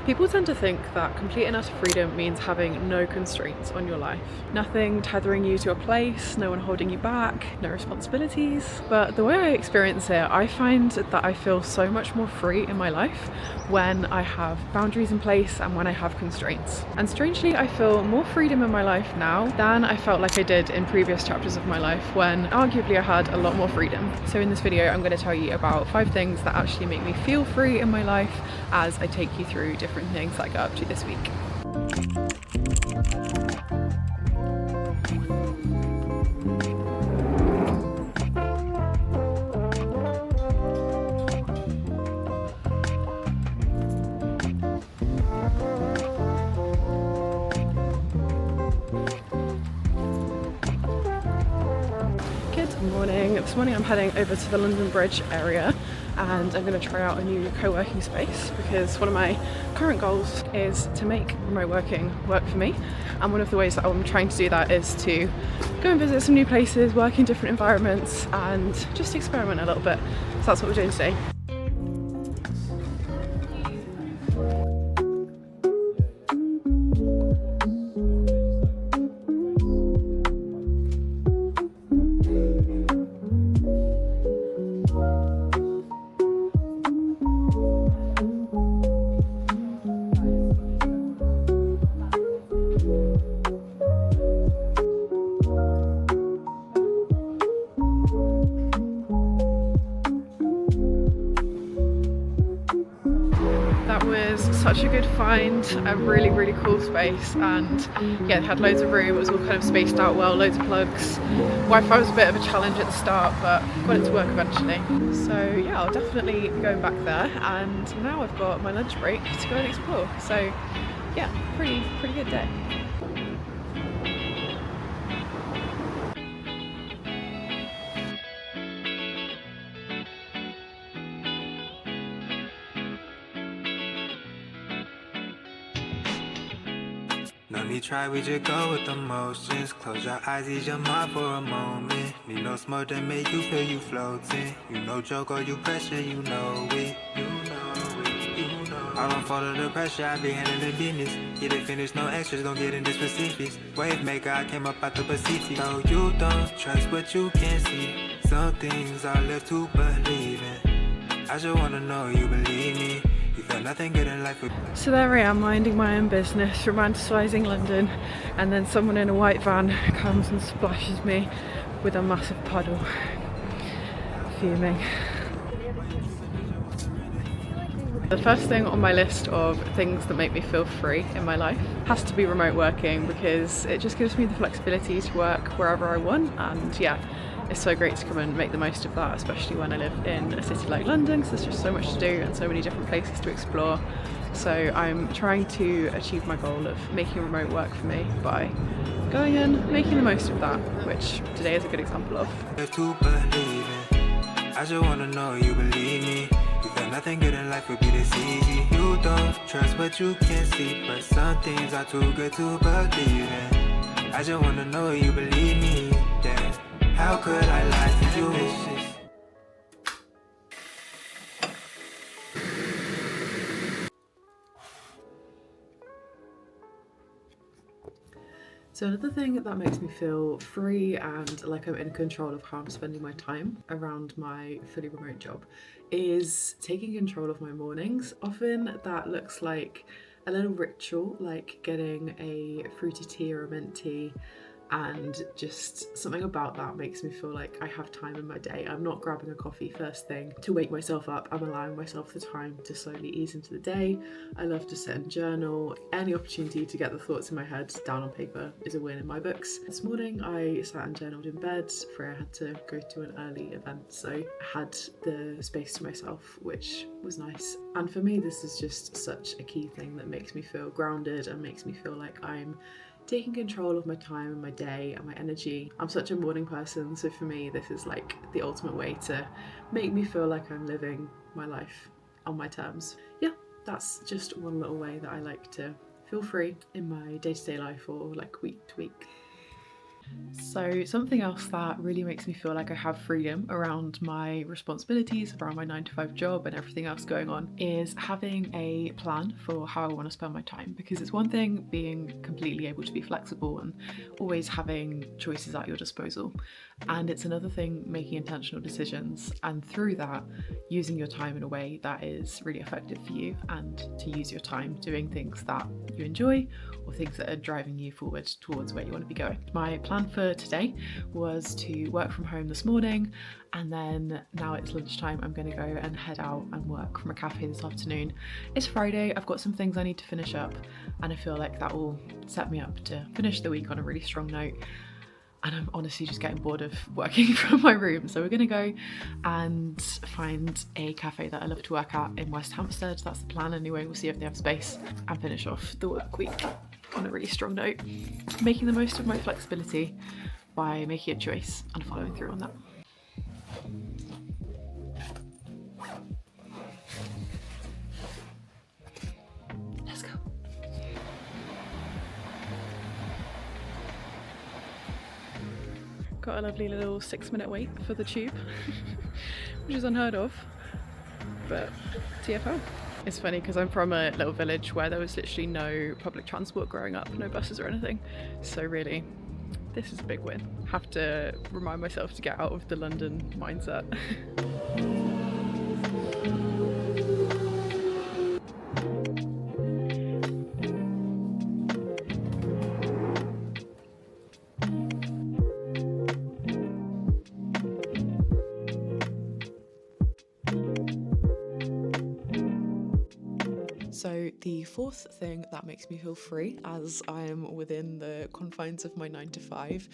People tend to think that complete and utter freedom means having no constraints on your life. Nothing tethering you to a place, no one holding you back, no responsibilities. But the way I experience it, I find that I feel so much more free in my life when I have boundaries in place and when I have constraints. And strangely, I feel more freedom in my life now than I felt like I did in previous chapters of my life when arguably I had a lot more freedom. So in this video, I'm going to tell you about 5 things that actually make me feel free in my life as I take you through different things that I got up to this week. Good morning. This morning I'm heading over to the London Bridge area and I'm going to try out a new co-working space because one of my current goals is to make remote working work for me, and one of the ways that I'm trying to do that is to go and visit some new places, work in different environments and just experiment a little bit. So that's what we're doing today. That was such a good find, a really cool space, and yeah, it had loads of room, it was all kind of spaced out well, loads of plugs. Wi-Fi was a bit of a challenge at the start, but got it to work eventually. So yeah, I'll definitely be going back there, and now I've got my lunch break to go and explore. So yeah, pretty good day. No need try, we just go with the motions. Close your eyes, ease your mind for a moment. Need no smoke that make you feel you floating. You know joke or you pressure, you know it. You know it, you know. I don't fall to the pressure, I be handling business. Get it finished, no extras, gon' get into specifics. Wave maker, I came up out the Pacific. So you don't trust what you can't see. Some things are left to believe in. I just wanna know you believe me. Nothing good in life. So there I am, minding my own business, romanticising London, and then someone in a white van comes and splashes me with a massive puddle. Fuming. The first thing on my list of things that make me feel free in my life has to be remote working, because it just gives me the flexibility to work wherever I want, and yeah, it's so great to come and make the most of that, especially when I live in a city like London, because there's just so much to do and so many different places to explore. So I'm trying to achieve my goal of making remote work for me by going and making the most of that, which today is a good example of. I just wanna know you believe me. You feel nothing good in life would be this easy. You don't trust what you can't see, but some things are too good to believe in. I just wanna know you believe me, yeah. How could I lie to you? So another thing that makes me feel free and like I'm in control of how I'm spending my time around my fully remote job is taking control of my mornings. Often that looks like a little ritual, like getting a fruity tea or a mint tea, and just something about that makes me feel like I have time in my day. I'm not grabbing a coffee first thing to wake myself up. I'm allowing myself the time to slowly ease into the day. I love to sit and journal. Any opportunity to get the thoughts in my head down on paper is a win in my books. This morning I sat and journaled in bed. Freya had to go to an early event, so I had the space to myself, which was nice. And for me, this is just such a key thing that makes me feel grounded and makes me feel like I'm taking control of my time and my day and my energy. I'm such a morning person, so for me this is like the ultimate way to make me feel like I'm living my life on my terms. Yeah, that's just one little way that I like to feel free in my day-to-day life or like week to week. So something else that really makes me feel like I have freedom around my responsibilities, around my 9 to 5 job and everything else going on, is having a plan for how I want to spend my time. Because it's one thing being completely able to be flexible and always having choices at your disposal, and it's another thing making intentional decisions, and through that using your time in a way that is really effective for you, and to use your time doing things that you enjoy or things that are driving you forward towards where you want to be going. My plan for today was to work from home this morning, and then now it's lunchtime, I'm going to go and head out and work from a cafe this afternoon. It's Friday, I've got some things I need to finish up, and I feel like that will set me up to finish the week on a really strong note. And I'm honestly just getting bored of working from my room. So we're going to go and find a cafe that I love to work at in West Hampstead. That's the plan anyway. We'll see if they have space, and finish off the work week on a really strong note, making the most of my flexibility by making a choice and following through on that. Let's go. Got a lovely little 6-minute wait for the tube, which is unheard of, but TFL. It's funny because I'm from a little village where there was literally no public transport growing up, no buses or anything, so really this is a big win. Have to remind myself to get out of the London mindset. So the fourth thing that makes me feel free, as I am within the confines of my 9 to 5,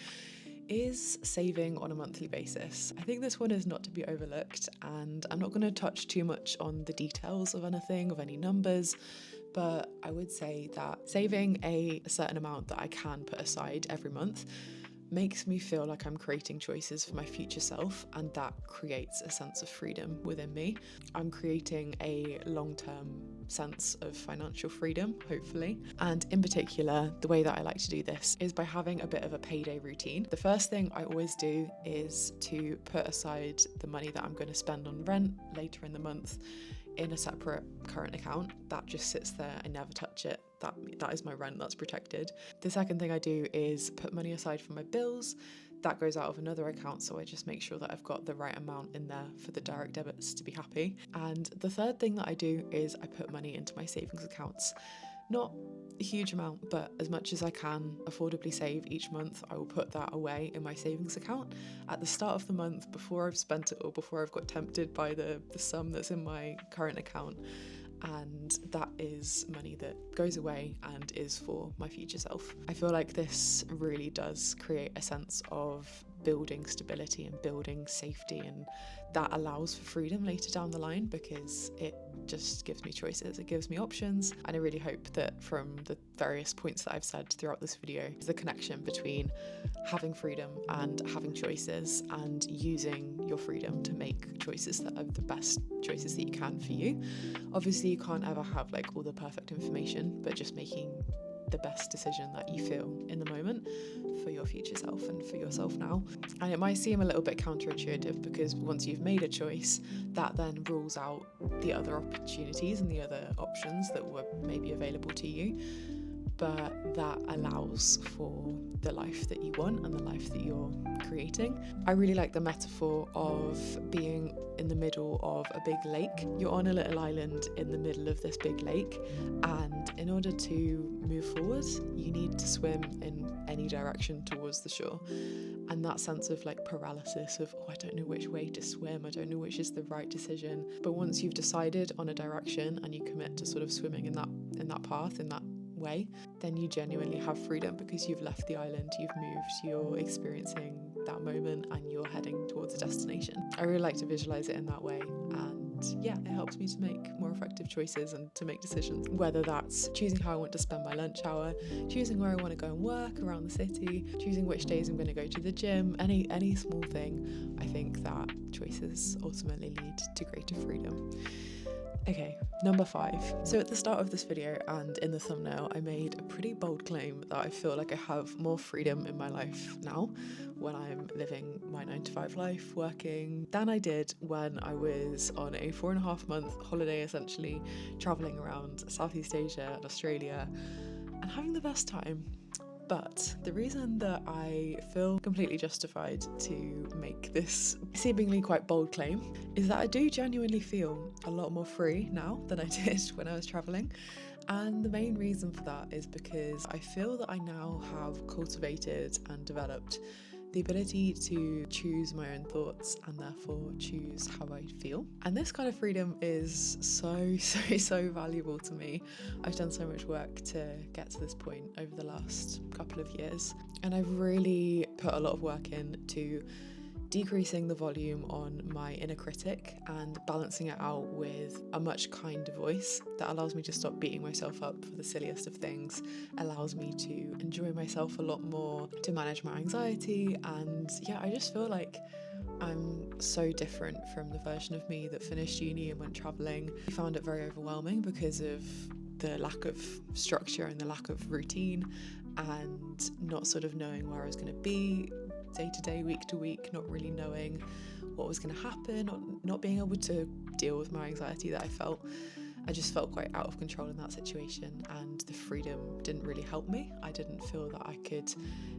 is saving on a monthly basis. I think this one is not to be overlooked, and I'm not going to touch too much on the details of anything, of any numbers, but I would say that saving a certain amount that I can put aside every month makes me feel like I'm creating choices for my future self, and that creates a sense of freedom within me. I'm creating a long-term sense of financial freedom, hopefully. And in particular, the way that I like to do this is by having a bit of a payday routine. The first thing I always do is to put aside the money that I'm going to spend on rent later in the month in a separate current account that just sits there. I never touch it. That is my rent, that's protected. The second thing I do is put money aside for my bills. That goes out of another account, so I just make sure that I've got the right amount in there for the direct debits to be happy. And the third thing that I do is I put money into my savings accounts. Not a huge amount, but as much as I can affordably save each month, I will put that away in my savings account at the start of the month, before I've spent it or before I've got tempted by the sum that's in my current account. And that is money that goes away and is for my future self. I feel like this really does create a sense of building stability and building safety, and that allows for freedom later down the line because it just gives me choices, it gives me options. And I really hope that from the various points that I've said throughout this video, the connection between having freedom and having choices and using your freedom to make choices that are the best choices that you can for you. Obviously you can't ever have like all the perfect information, but just making the best decision that you feel in the moment for your future self and for yourself now. And it might seem a little bit counterintuitive because once you've made a choice, that then rules out the other opportunities and the other options that were maybe available to you. But that allows for the life that you want and the life that you're creating. I really like the metaphor of being in the middle of a big lake. You're on a little island in the middle of this big lake, and in order to move forward, you need to swim in any direction towards the shore. And that sense of like paralysis of, I don't know which way to swim, I don't know which is the right decision. But once you've decided on a direction and you commit to sort of swimming in that path, in that way, then you genuinely have freedom because you've left the island, you've moved, you're experiencing that moment and you're heading towards a destination. I really like to visualize it in that way, and yeah, it helps me to make more effective choices and to make decisions, whether that's choosing how I want to spend my lunch hour, choosing where I want to go and work around the city, choosing which days I'm going to go to the gym, any small thing. I think that choices ultimately lead to greater freedom. Okay, number 5. So at the start of this video and in the thumbnail, I made a pretty bold claim that I feel like I have more freedom in my life now when I'm living my 9 to 5 life, working, than I did when I was on a 4.5 month holiday, essentially traveling around Southeast Asia and Australia and having the best time. But the reason that I feel completely justified to make this seemingly quite bold claim is that I do genuinely feel a lot more free now than I did when I was travelling. And the main reason for that is because I feel that I now have cultivated and developed the ability to choose my own thoughts and therefore choose how I feel. And this kind of freedom is so valuable to me. I've done so much work to get to this point over the last couple of years, and I've really put a lot of work into decreasing the volume on my inner critic and balancing it out with a much kinder voice that allows me to stop beating myself up for the silliest of things, allows me to enjoy myself a lot more, to manage my anxiety. And yeah, I just feel like I'm so different from the version of me that finished uni and went travelling. I found it very overwhelming because of the lack of structure and the lack of routine and not sort of knowing where I was going to be day to day, week to week, not really knowing what was going to happen, not being able to deal with my anxiety that I felt. I just felt quite out of control in that situation, and the freedom didn't really help me. I didn't feel that I could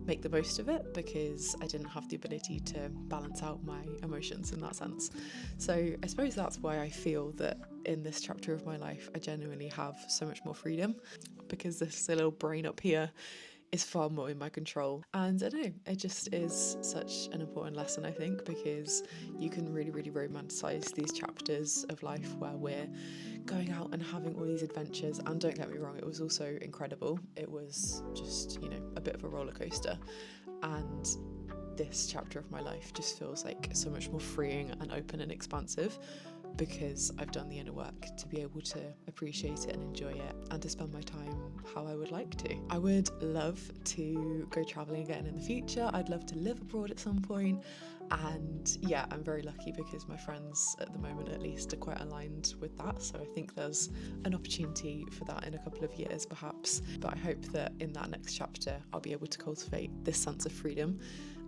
make the most of it because I didn't have the ability to balance out my emotions in that sense. So I suppose that's why I feel that in this chapter of my life I genuinely have so much more freedom, because this little brain up here is far more in my control. And I don't know, it just is such an important lesson, I think, because you can really romanticize these chapters of life where we're going out and having all these adventures. And don't get me wrong, it was also incredible. It was just, a bit of a roller coaster. And this chapter of my life just feels like so much more freeing and open and expansive, because I've done the inner work to be able to appreciate it and enjoy it and to spend my time how I would like to. I would love to go travelling again in the future. I'd love to live abroad at some point. And yeah, I'm very lucky because my friends at the moment at least are quite aligned with that. So I think there's an opportunity for that in a couple of years perhaps. But I hope that in that next chapter I'll be able to cultivate this sense of freedom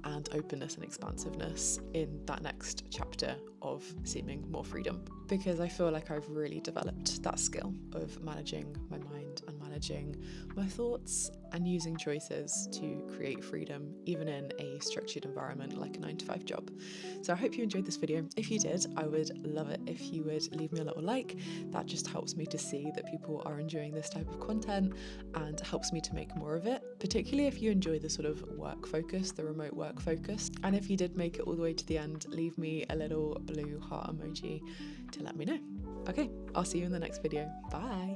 and openness and expansiveness in that next chapter of seeming more freedom, because I feel like I've really developed that skill of managing my mind and managing my thoughts and using choices to create freedom even in a structured environment like a 9 to 5 job. So I hope you enjoyed this video. If you did, I would love it if you would leave me a little like. That just helps me to see that people are enjoying this type of content and helps me to make more of it, particularly if you enjoy the sort of work focus, the remote work focus. And if you did make it all the way to the end, leave me a little blue heart emoji to let me know. Okay, I'll see you in the next video. Bye.